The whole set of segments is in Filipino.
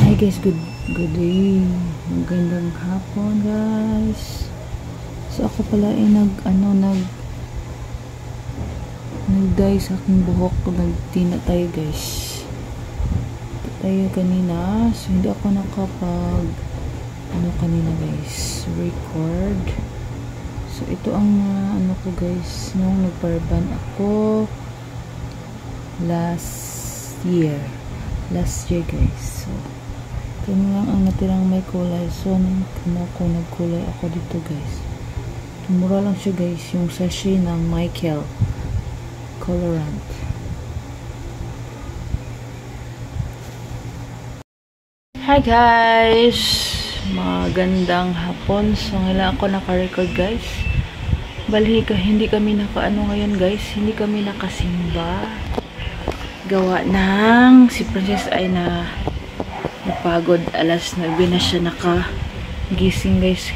Hi guys, good day. Magandang hapon guys. So ako pala ay nag-dye sa aking buhok. Nagtina tayo guys. Tayo kanina. So hindi ako nakapag kanina guys, record. So ito ang ko guys, nung nagparban ako last year guys. So ito lang ang natirang may kulay. So nagkulay ako dito guys. Mura lang siya guys, yung sachet ng Michael colorant. Hi guys, magandang hapon. So ngayon ako naka-record guys. Hindi kami ngayon guys, hindi kami nakasimba. Gawa ng si Princess ay napagod. Alas 9 na siya nakagising guys.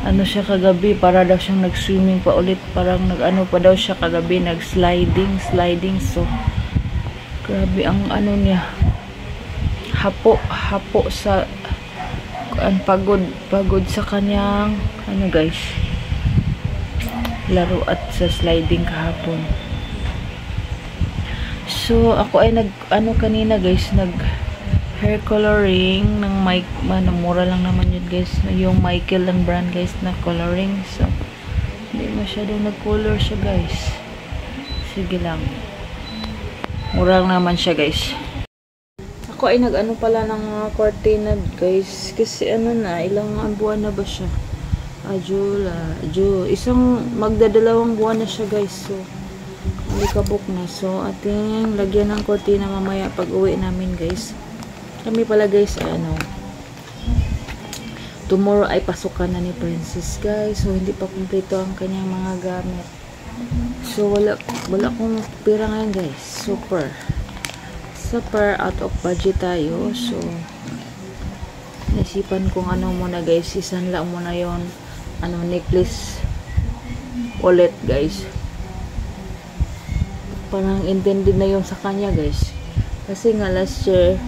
Siya kagabi, para daw siyang nag-swimming pa ulit. Parang pa daw siya kagabi, nag-sliding. So grabe ang niya. Hapo sa pagod sa kanyang guys, laro at sa sliding kahapon. So ako ay kanina guys, nag hair coloring ng mura lang naman yun guys, yung Michael and brand guys na coloring. So hindi masyadong nag-color siya guys, sige lang, mura lang naman siya guys. Ako ay pala ng cortina guys, kasi ilang buwan na ba siya? Magdadalawang buwan na siya guys. So kabuk na. So ating lagyan ng cortina mamaya pag uwi namin guys. Kami pala guys tomorrow ay pasukan na ni Princess guys. So hindi pa kumpleto ang kanyang mga gamit. So wala akong pera ngayon guys. Super out of budget tayo. So naisipan kong muna guys, isanla muna yon necklace wallet guys. Parang intended na yon sa kanya guys, kasi nga last year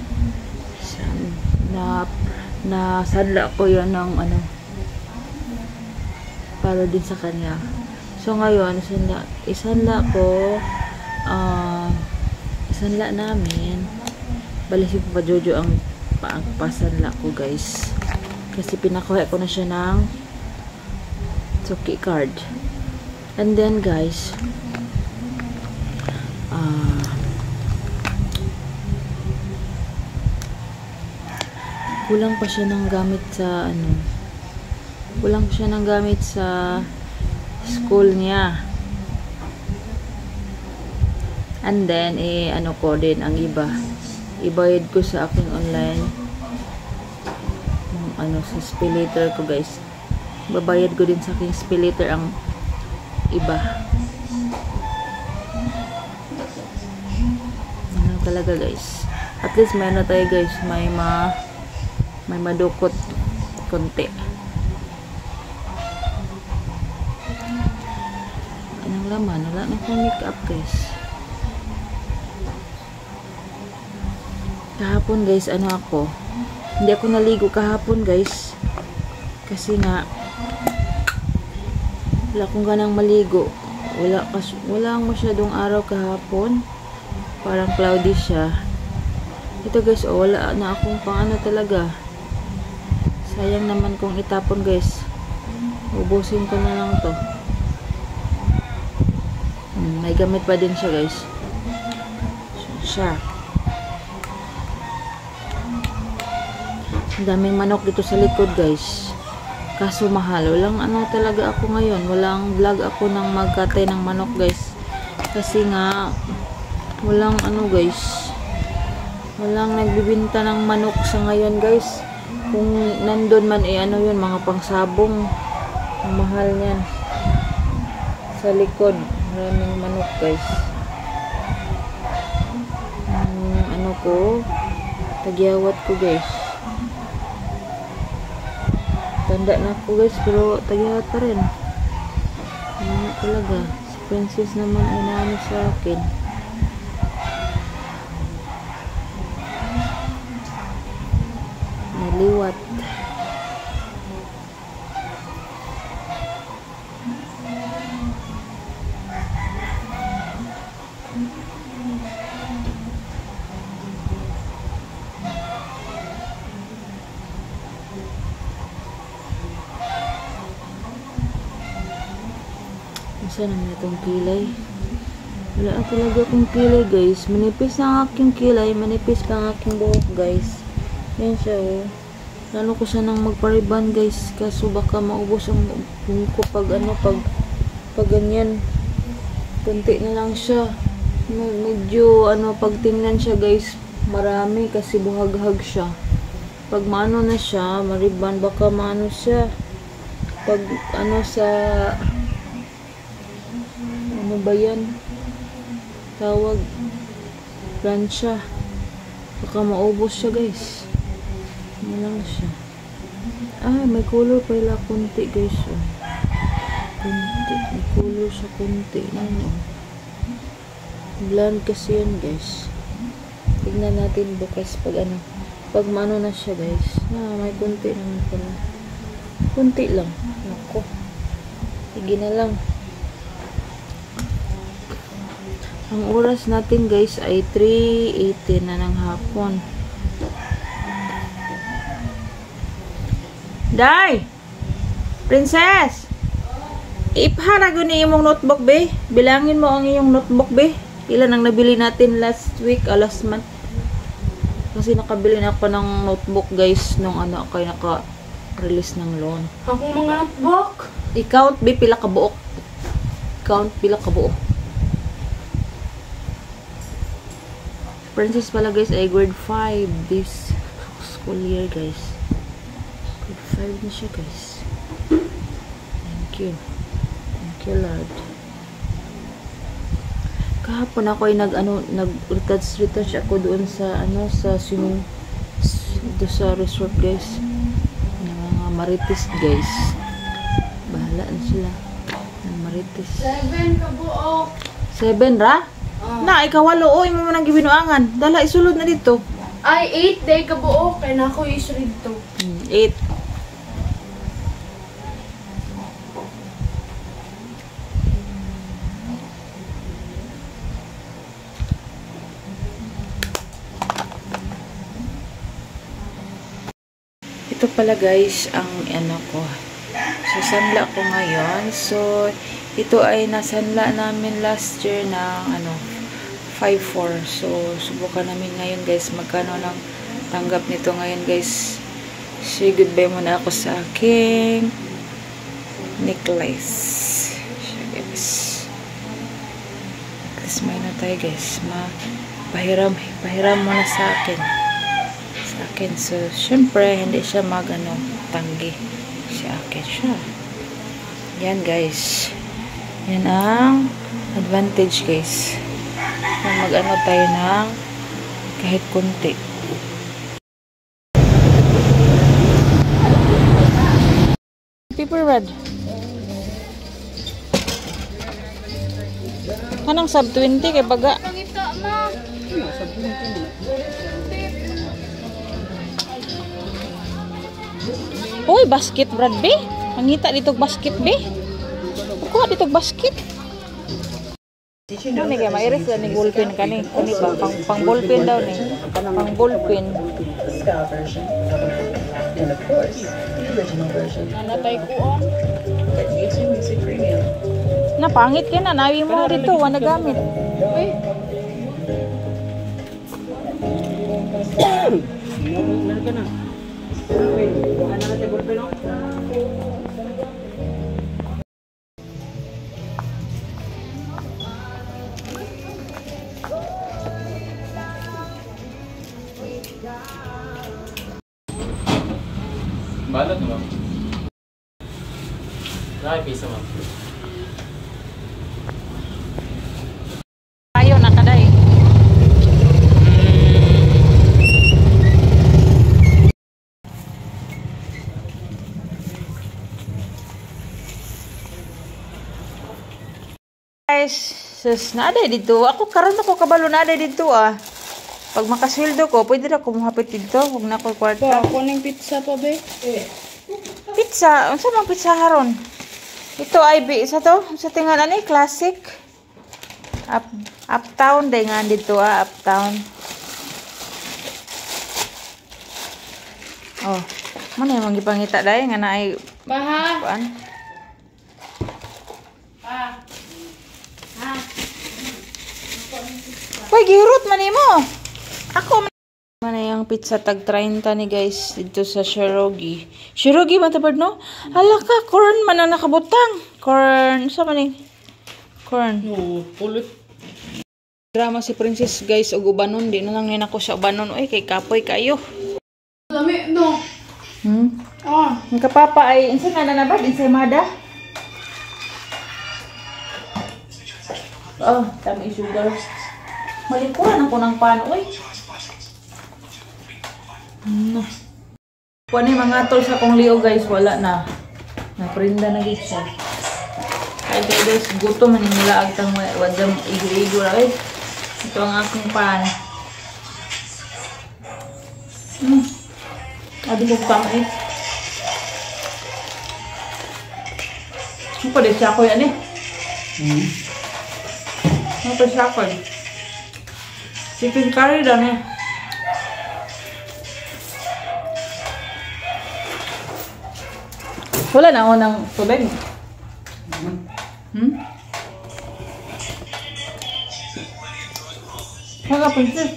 na sadla ko yan ng para din sa kanya. So ngayon isanla namin. Bali si Papa Jojo ang pasanla ko guys, kasi pinakuha ko na siya ng suki card. And then guys, kulang pa siya ng gamit sa school niya. And then ko din ang ibayad ko sa aking online sa spillator ko guys. Babayad ko din sa aking spillator ang iba. Talaga guys, at least meron tayo guys, may madukot konti. Anong laman? Wala na akong makeup guys. Kahapon guys, hindi ako naligo kahapon guys, kasi nga wala akong ganang maligo. Wala masyadong araw kahapon, parang cloudy siya. Ito guys, wala na akong talaga. Sayang naman kung itapon guys. Ubusin ko na lang to. May gamit pa din siya guys. Ang daming manok dito sa likod guys, kaso mahal. Walang talaga ako ngayon, walang vlog ako ng magkatay ng manok guys, kasi nga walang guys, walang nagbibinta ng manok sa ngayon guys. Kung nandun man yun, mga pangsabong, ang mahal niyan. Sa likod maraming manok guys. Tagyawat ko guys, tanda na ako guys, pero tagyawat pa rin. Talaga si Princess naman sa akin. liwat. Saan naman itong kilay? Wala talaga akong kilay, guys. Manipis ang aking kilay. Manipis pa ang aking buhok, guys. Yan siya, oh. Lalo ko sanang magpariban, guys. Kaso baka maubos ang buhok ko pag ano, pag ganyan. Kunti na lang siya. Medyo, ano, pag tingnan siya, guys, marami kasi buhag-hag siya. Pag maano na siya, mariban, baka maano siya. Pag, ano, sa... ano ba yan? Tawag plancha. Baka maubos siya, guys. Ano lang siya. May color pala kunti, guys. Oh. Kunti. May color sa kunti. Ano? Blonde kasi yan, guys. Tignan natin bukas pag ano. Pag maano na siya, guys. May kunti naman pala. Kunti lang. Nako. Sige na lang. Ang oras natin, guys, ay 3:18 na ng hapon. Day! Princess! Ipaharago ni imong notebook, be. Bilangin mo ang iyong notebook, be. Ilan ang nabili natin last week, last month. Kasi nakabili na ako ng notebook, guys, nung ano, kaya naka-release ng loan. Akong mga notebook? I-count, be, pila ka buok. Count, pila ka buok. Princess pala, guys, ay grade 5 this school year, guys. Grade 5 na siya, guys. Thank you. Thank you, Lord. Kahapon ako ay nag-retouch ako doon sa, ano, sa swimming, doon sa resort, guys. Mga marites, guys. Bahala na sila. Ng marites. 7 kabuok. 7, ra? Na, ikawalo, oy, mo nang gibinuangan. Dala, isulod na dito. Ay, 8 day kabuok. Kaya na ako isulod to. 8. Ito pala, guys, ang ano ko. So, sanla ko ngayon. So, ito ay nasanla namin last year ng ano, 5-4. So, subukan namin ngayon, guys, magkano lang tanggap nito ngayon, guys. Say goodbye muna ako sa aking necklace. Siya, guys. Necklace muna tayo, guys. Pahiram muna sa akin. So, syempre, hindi siya tanggi. Sa akin siya. Yan, guys. Yan ang advantage, guys. Mag-ano tayo ng kahit kunti. Paper red. Kanang sub 20 kay baga. Pangita, ma. Sub 20 mo. Uy, basket, Brad, be. Mangita dito basket, be. Kuha dito basket. Ano ni kaya mairis na ni ballpen ka ni? Ano ba? Pang ballpen daw ni. Pang ballpen. Nanatay ko on. Napangit ka na. Nawi mo dito. Wala gamit. Uy. Meron ka na. Ano natin ballpen, no? Balot mo. Dahil pisa mo. Ayaw na kaday. Guys, sus, naaday dito. Ako karon ako kabalo naaday dito ah. Pag makasweldo ko, pwede na kumuhapit dito. Huwag na ko kwarta. Ba, kuning pizza pa, be? Pizza? Unsa mang pizza haron? Ito ay isa to. Sa tingalan ni classic. Uptown day nga dito uptown. Oh, mana yung magipangita day nga na ay Baha. kuan. Hoy, gihurot man nimo. Ako man yung pizza tag 30 ni guys dito sa Shirogi. Shirogi man tabad no? Hala ka, corn man ang nakabutang. Corn, sa man ni? Corn. No, pulot. Drama si Princess guys og ubanon, di na lang ni nako sa ubanon oy kay kapoy kayo. Lami, no? Ah. Ang kapapa ay insa nga na ba ensaymada? Oh, tama sugar. Malikuran ako ng pan oy. Kuan ni mga tol sa kong liog guys, wala na. Naprinda na gid siya. Ay guys, gutom man nila agtang wadam igo-igo ra guys. Ito ang aking pan. Adi ko kamay. Ano pa din siya ko yan eh? Ano pa siya ko eh? Chicken curry dan eh. Wala na ako ng tubig. Mga princess.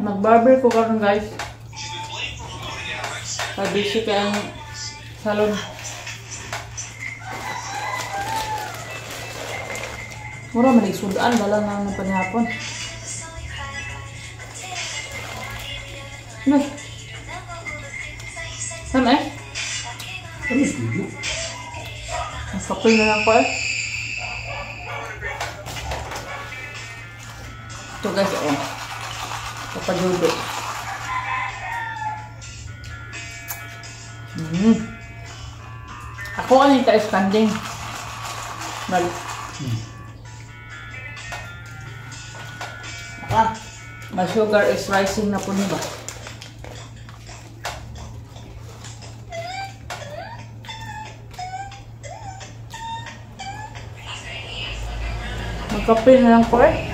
Mag-barber ko karon guys. Pabisi ka ang salon. Mura man igsudaan wala na ng panihapon. Nay. Sam eh? Ano studio? Kapoy na lang ko eh. Ito guys, oh. Kapadudo. Ako ang ita standing. Mal. My sugar is rising na po niba. Magkape na lang po eh.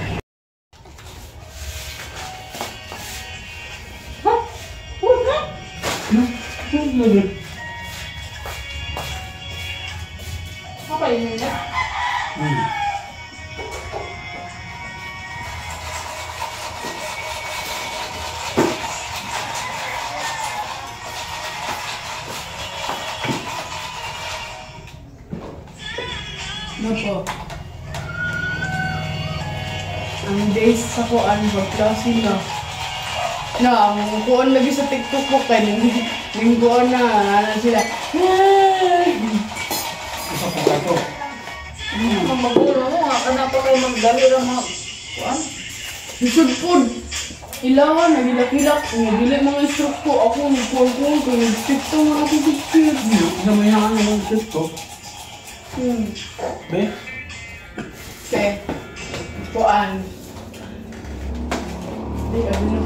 Apa ini ya? Nako. Ang days sa kuan magklase na. Na, ang kuan lagi sa TikTok ko kay ning kuan na ano sila. Isa pa ka to. Magulo mo, kana pa kayo magdali ra mga kuan. Bisud pod. Ilawan nagilak-ilak, nagili mga stroke ko ako nagkuan ko TikTok na ako picture. Isa mo yan ang mga gusto. Be? Okay. Kuan. Ay, ano na.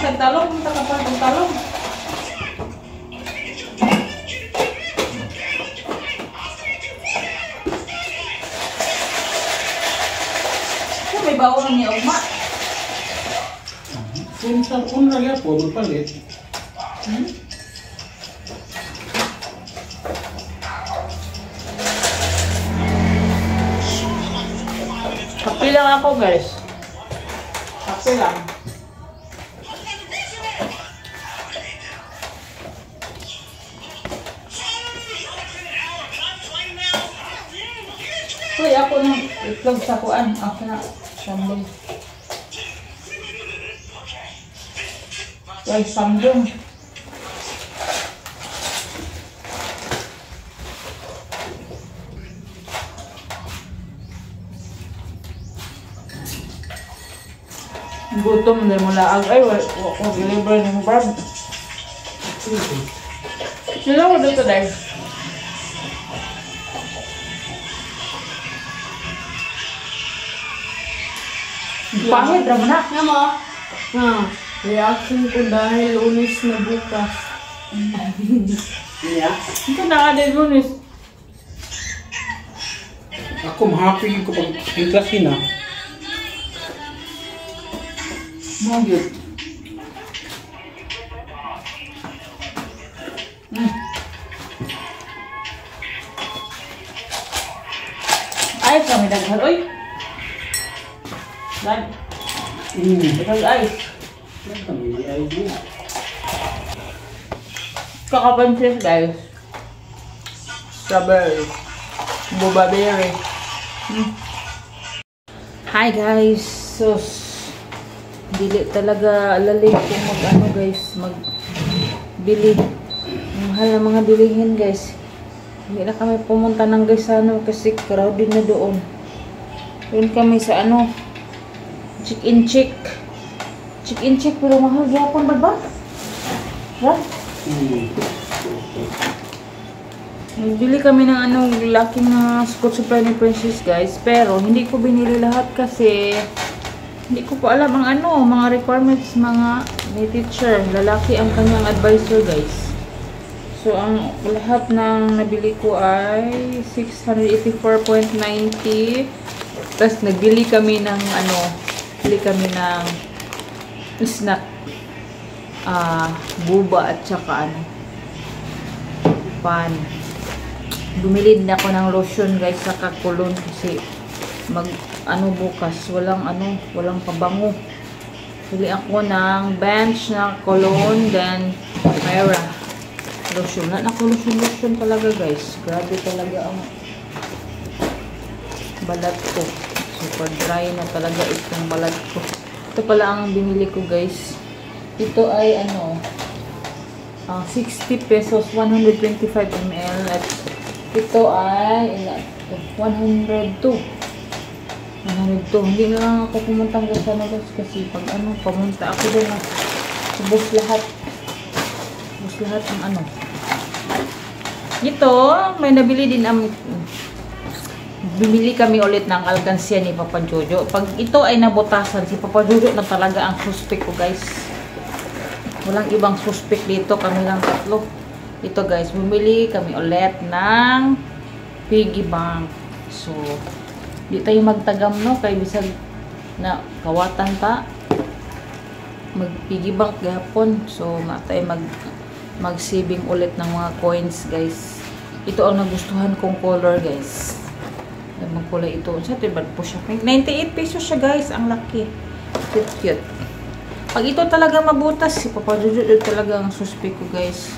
Tagtalong, tagtalong. May bawang ni Ogma. Kung sa una nga po, magpalit. Kape lang ako guys. Kape lang. Uy, ako nang itlog sa kuan. Ako na. Sambong. Uy, sambong. Gutom na mo laag. Ay, wako deliver ni mo, Brad. Sila ko dito, guys. Pangit, ramo na. Nga mo? Reaction ko dahil Lunes na bukas. Yeah. Ito na ka Lunes. Ako mahappy ko pag yung klase na. Magyot. Ay, kami daghan. Oy! Dad, daghan ice. Kami ay din. Kakapansin guys. Strawberry. Boba berry. Hi guys. So, dili talaga alali kung mag-ano guys. Mag-bili. Mahal na mga bilihin guys. Hindi na kami pumunta ng guys sa ano kasi crowded na doon. Doon kami sa ano. Chick-in chick. Chick-in chick pero mahal gyapon ba? Ha? Nagbili kami ng anong laking na Scotch supply ni Princess guys, pero hindi ko binili lahat kasi hindi ko pa alam ang ano, mga requirements, mga ni teacher, lalaki ang kanyang advisor guys. So ang lahat ng nabili ko ay 684.90. Tapos nagbili kami ng ano, bili kami ng snack, buba at saka ano, pan. Bumili din ako ng lotion guys sa kakulon kasi mag ano bukas walang pabango. Bili ako ng bench na cologne, then Myra lotion. Ako lotion talaga guys. Grabe talaga ang balat ko. Super dry na talaga itong balat ko. Ito pala ang binili ko guys. Ito ay ano 60 pesos, 125 ml at ito ay 102. Hindi na lang ako pumunta hanggang sana guys kasi pag ano, pumunta ako doon na ubos lahat ng ano. Ito, may nabili din bumili kami ulit ng alkansya ni Papa Jojo. Pag ito ay nabutasan, si Papa Jojo na talaga ang suspect ko guys. Walang ibang suspect dito, kami lang tatlo. Ito guys, bumili kami ulit ng piggy bank. So, di tayo magtagam no, kay bisag na kawatan pa. Mag piggy bank gapon. So, matay mag-saving ulit ng mga coins guys. Ito ang nagustuhan kong color guys. Magkulay ito. Sa tibad po siya. 98 pesos siya guys. Ang laki. Cute. Pag ito talaga mabutas, si Papa Jojo talaga ang suspect ko guys.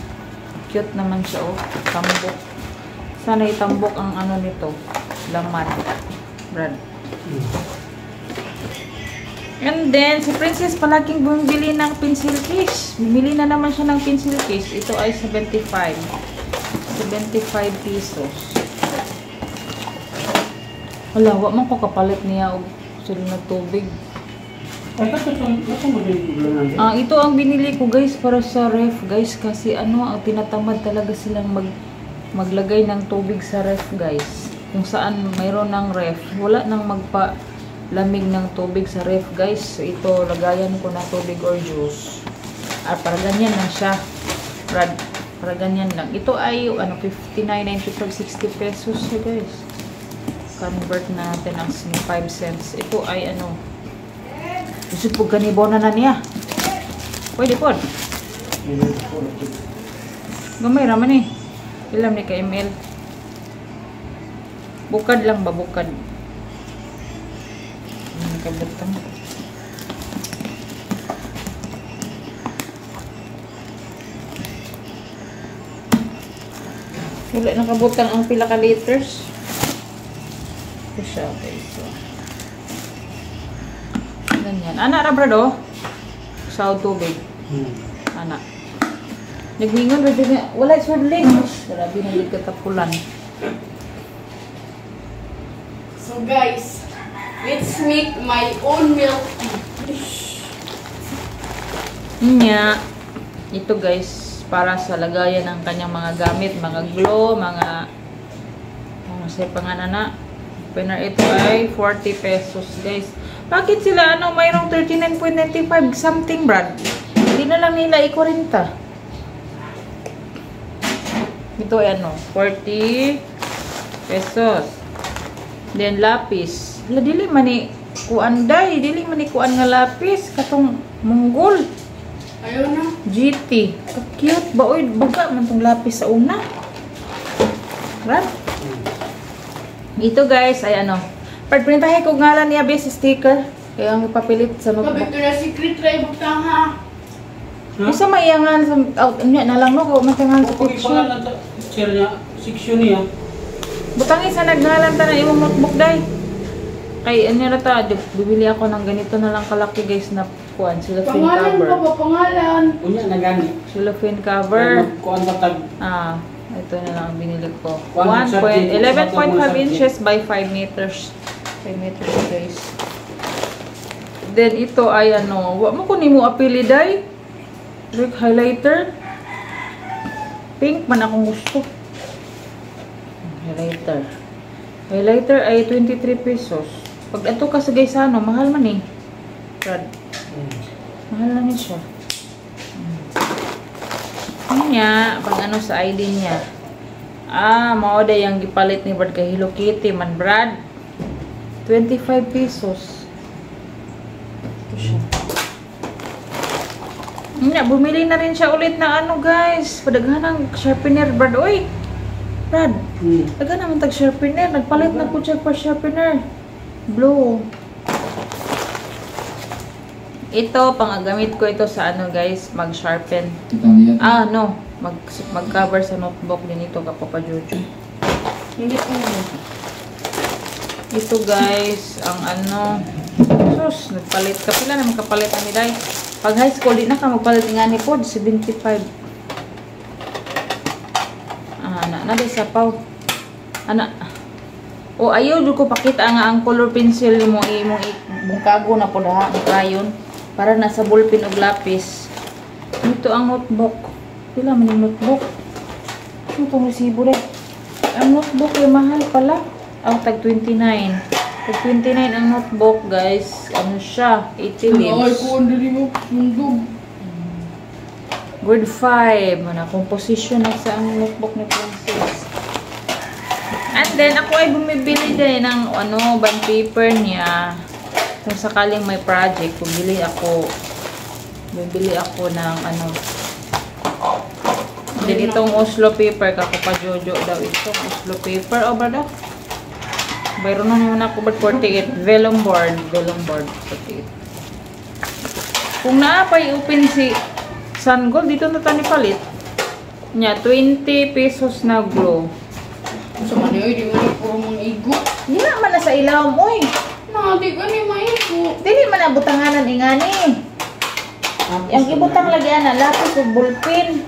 Cute naman siya oh. Tambok. Sana itambok ang ano nito. Laman. Brad. And then, si Princess palaging bumili ng pencil case. Bumili na naman siya ng pencil case. Ito ay 75 pesos. Wala, wak man ko kapalit niya og sila na tubig. Ito ang binili ko guys para sa ref guys kasi ano, ang tinatamad talaga silang maglagay ng tubig sa ref guys. Kung saan mayroon ng ref, wala nang magpa-lamig ng tubig sa ref guys. So ito, lagayan ko na tubig or juice. Para ganyan lang siya. Para ganyan lang. Ito ay ano 59.95, 60 pesos siya guys. Convert natin ang 5 cents. Ito ay ano, gusto po ganibona na niya. Pwede po. Gamay raman eh. Ilam ni ka ml. Bukad lang ba? Bukad. Nakabutang. Wala nakabutang ang pila ka liters. Ito siya. Okay, so. Ganyan. Anak, rabrado. Sa tubig. Anak. Nagmingon, wala isudling. Grabe na yung katapulan. So guys, let's make my own milk tea. Ito guys, para sa lagayan ng kanyang mga gamit, mga glow, mga sa pangalan na sharpener. Ito ay 40 pesos, guys. Bakit sila, mayroong 39.95 something, Brad? Hindi na lang nila i-40. Ito ay 40 pesos. Then, lapis. Dili man ni kuan day. Dili man ni kuan nga lapis. Katong Mongol. Ayaw na. GT. Cute ba? Uy, baga man tong lapis sa una. Right? Ito guys, ay pagprintahin ko ngalan niya base sticker. Kaya ang ipapilit sa notebook. Victoria's Secret try butang ha. Isa maiyangan sa out niya na lang no ko matangan sa Okay, picture. pangalan ta share niya section niya. Butang isa nagnalan ta na imong notebook day. Kay ano na ta, bibili ako ng ganito na lang kalaki guys na kuan, cellophane Pangalan cover. pa ba? Pangalan. Unya na gani. Cellophane cover. Kuan ta tag Ito na lang ang binili ko. 11.5 11.5 inches by 5 meters. 5 meters guys. Then ito ay wa mo ko nimo apili day. Like highlighter. Pink man akong gusto. Highlighter. Highlighter ay 23 pesos. Pag ato ka sa guys mahal man eh. Brad. Mahal lang siya. Niya, pag sa ID niya. Mao day yung gipalit ni Brad kay Hello Kitty man, Brad. 25 pesos. Ito siya. Niya, bumili na rin siya ulit na guys. Padaghanang sharpener, Brad. Uy! Brad, daga naman tag sharpener. Nagpalit na po siya pa sharpener. Blue. Ito, pangagamit ko ito sa guys, mag-sharpen. Mag-cover sa notebook din ito, Papa Jojo. Hindi ko na. Ito guys, ang sus, nagpalit ka. Pila naman kapalit ang niday. Pag high school, di na ka magpalit nga ni Pod, 75. Naday sapaw. Ayaw ko pakita nga ang color pencil mo imong bungkago na po lahat ng crayon. Para nasa ballpen o lapis. Ito ang notebook. Pila man yung notebook? Ano itong resibo rin? Ang notebook ay mahal pala. Tag 29. Tag 29 ang notebook, guys. Ano siya? 80 leaves. Ay, kuwan dili mo. Mundog. Grade 5. Composition na sa ang notebook ni Princess. And then, ako ay bumibili din ng bond paper niya. Kung sakaling may project, bibili ako ng Then itong Oslo paper, Papa Jojo daw ito. Oslo paper, ba daw? Bayron na naman ako, but 48. Vellum board, 48. Kung naapay open si Sungold, dito na tayo palit. Nya, 20 pesos na glue. Sa maniyoy, di mo ni puro mong igo. Hindi naman na sa ilaw mo eh. Di ka ni maigo. Dili man na butanganan ingani. Yang ibutang lagi lapis ug ballpen.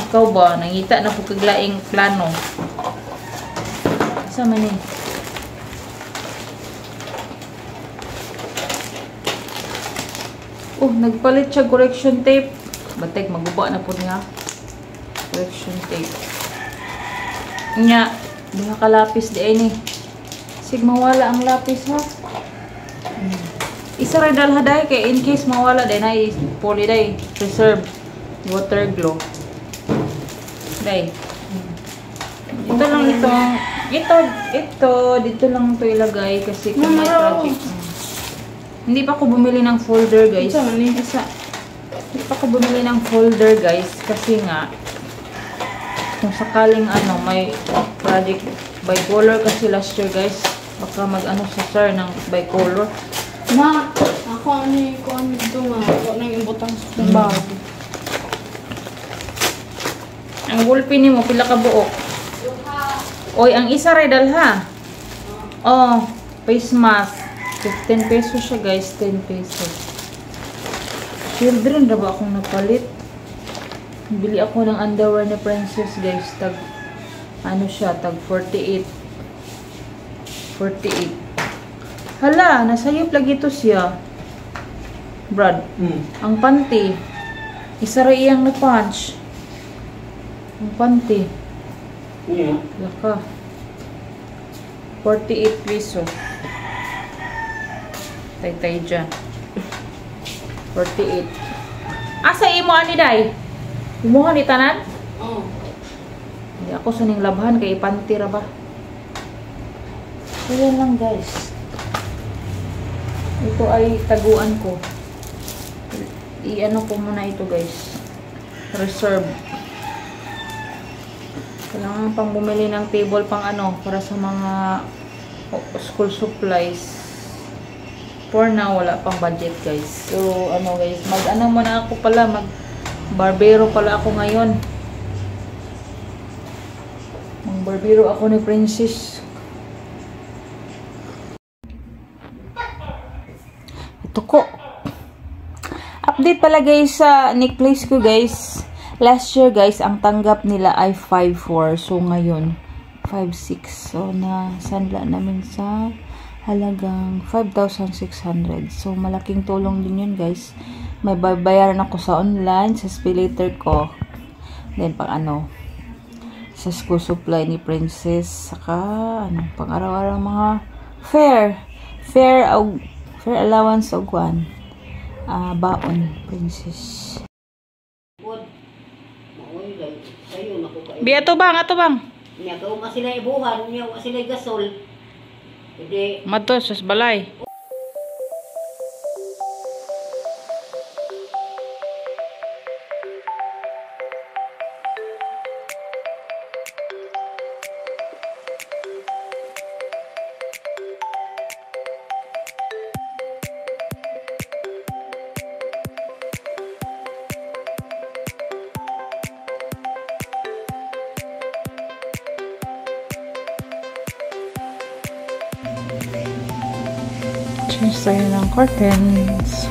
Ikaw ba nangita na pug kaglaing plano? Sa man ni? Nagpalit siya correction tape. Batek maguba na po niya. Correction tape. Nya, duha ka lapis di ay ni. Sig mawala ang lapis ha. Isa rin dalhaday kay in case mawala day na poly day preserve water glue. Day. Ito lang ito dito lang ito ilagay kasi kung may project. Hindi pa ako bumili ng folder guys. Hindi pa ako bumili ng folder guys kasi nga kung sakaling may project bicolor kasi last year guys. Baka sa sir ng bicolor. Ako dito nga. Ako nang ibutang sa bag. Ang ballpen ni mo, pila ka buok? Oy, ang isa ray dalha. Face mask. 15 pesos siya guys, 10 pesos. Children, ba akong napalit? Bili ako ng underwear ni Princess guys. Tag, tag 48. Hala, nasayop lagi ito siya. Brad, ang panty. Isa rin iyang na-punch. Ang panty. Yeah. Laka. 48 piso. Tay-tay dyan. 48. Asa imo ani day? Imuha ni tanan? Oo. Hindi ako saning labhan kay ipantira ba. So yan lang guys. Ito ay taguan ko. I-ano ko muna ito guys. Reserve. Kailangan pang bumili ng table pang ano para sa mga school supplies. For now, wala pang budget guys. So, ano guys, mag-ano muna ako pala, mag-barbero pala ako ngayon. Mag-barbero ako ni Princess. Ito ko. Update pala guys sa necklace ko guys. Last year guys, ang tanggap nila ay 5,400. So, ngayon, 5,600. So, nasanla namin sa halagang 5,600. So, malaking tulong din yun guys. May babayaran ako sa online, sa SpayLater ko. Then, pang ano, sa school supply ni Princess. Saka, ano, pang araw-araw mga fair allowance o guan. Baon, Princess. Biya to bang, ato bang? Niya gaw ka sila ibuhan, niya wa sila gasol. Hindi Mato, sus balay. Change tayo ng curtains.